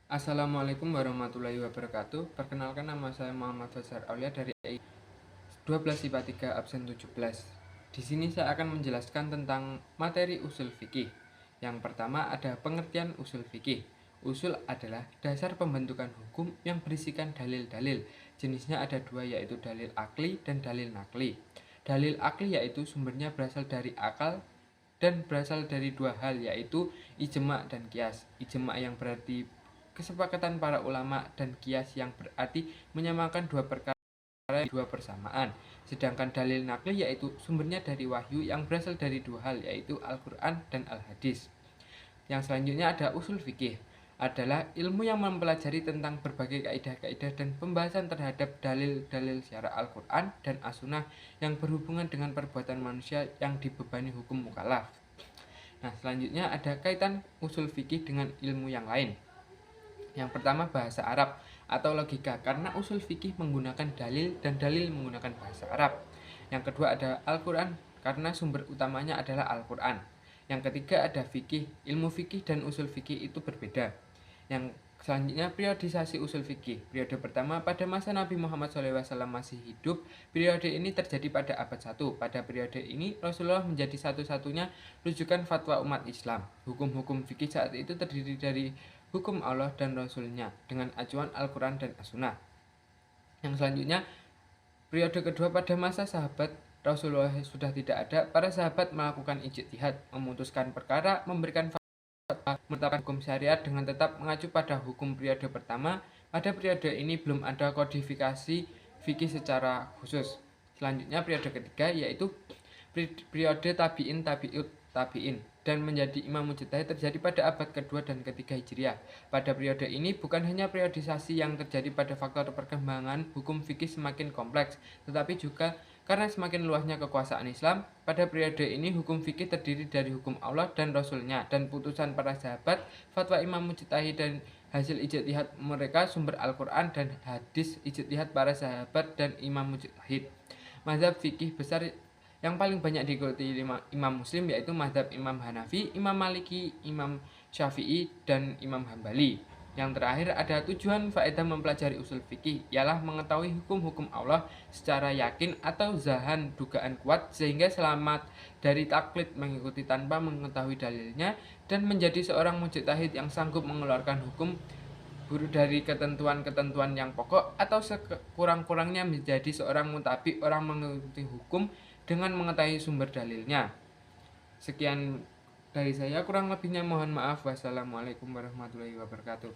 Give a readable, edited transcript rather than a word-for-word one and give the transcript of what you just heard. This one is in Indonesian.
Assalamualaikum warahmatullahi wabarakatuh. Perkenalkan, nama saya Muhammad Fajar Aulia dari AI 12 IPA 3 absen 17. Di sini saya akan menjelaskan tentang materi usul fikih. Yang pertama ada pengertian usul fikih. Usul adalah dasar pembentukan hukum yang berisikan dalil-dalil. Jenisnya ada dua, yaitu dalil akli dan dalil nakli. Dalil akli yaitu sumbernya berasal dari akal dan berasal dari dua hal, yaitu ijma dan kias. Ijma yang berarti kesepakatan para ulama, dan kias yang berarti menyamakan dua perkara dua persamaan. Sedangkan dalil nakli yaitu sumbernya dari wahyu yang berasal dari dua hal, yaitu Al-Quran dan Al-Hadis. Yang selanjutnya ada usul fikih, adalah ilmu yang mempelajari tentang berbagai kaidah-kaidah dan pembahasan terhadap dalil-dalil secara Al-Quran dan As-Sunnah yang berhubungan dengan perbuatan manusia yang dibebani hukum mukallaf. Nah, selanjutnya ada kaitan usul fikih dengan ilmu yang lain. Yang pertama bahasa Arab atau logika, karena usul fikih menggunakan dalil dan dalil menggunakan bahasa Arab. Yang kedua ada Al-Quran, karena sumber utamanya adalah Al-Quran. Yang ketiga ada fikih. Ilmu fikih dan usul fikih itu berbeda. Yang selanjutnya periodisasi usul fikih. Periode pertama pada masa Nabi Muhammad SAW masih hidup. Periode ini terjadi pada abad 1. Pada periode ini Rasulullah menjadi satu-satunya rujukan fatwa umat Islam. Hukum-hukum fikih saat itu terdiri dari hukum Allah dan Rasulnya dengan acuan Al-Quran dan As-Sunnah. Yang selanjutnya periode kedua pada masa sahabat Rasulullah sudah tidak ada. Para sahabat melakukan ijtihad, memutuskan perkara, memberikan menetapkan hukum syariat dengan tetap mengacu pada hukum periode pertama. Pada periode ini belum ada kodifikasi fikih secara khusus. Selanjutnya periode ketiga yaitu periode tabi'in tabi'ut tabi'in dan menjadi imam mujtahid terjadi pada abad kedua dan ketiga Hijriah. Pada periode ini bukan hanya periodisasi yang terjadi pada faktor perkembangan hukum fikih semakin kompleks, tetapi juga karena semakin luasnya kekuasaan Islam. Pada periode ini hukum fikih terdiri dari hukum Allah dan Rasulnya dan putusan para sahabat, fatwa imam mujtahid dan hasil ijtihad mereka, sumber Al-Quran dan hadis, ijtihad para sahabat dan imam mujtahid. Mazhab fikih besar yang paling banyak diikuti Imam Muslim yaitu mazhab Imam Hanafi, Imam Maliki, Imam Syafi'i, dan Imam Hambali. Yang terakhir ada tujuan faedah mempelajari usul fikih, ialah mengetahui hukum-hukum Allah secara yakin atau zahan dugaan kuat, sehingga selamat dari taklid mengikuti tanpa mengetahui dalilnya, dan menjadi seorang mujtahid yang sanggup mengeluarkan hukum dari ketentuan-ketentuan yang pokok, atau sekurang-kurangnya menjadi seorang mutabi, orang mengikuti hukum dengan mengetahui sumber dalilnya. Sekian dari saya, kurang lebihnya mohon maaf. Wassalamualaikum warahmatullahi wabarakatuh.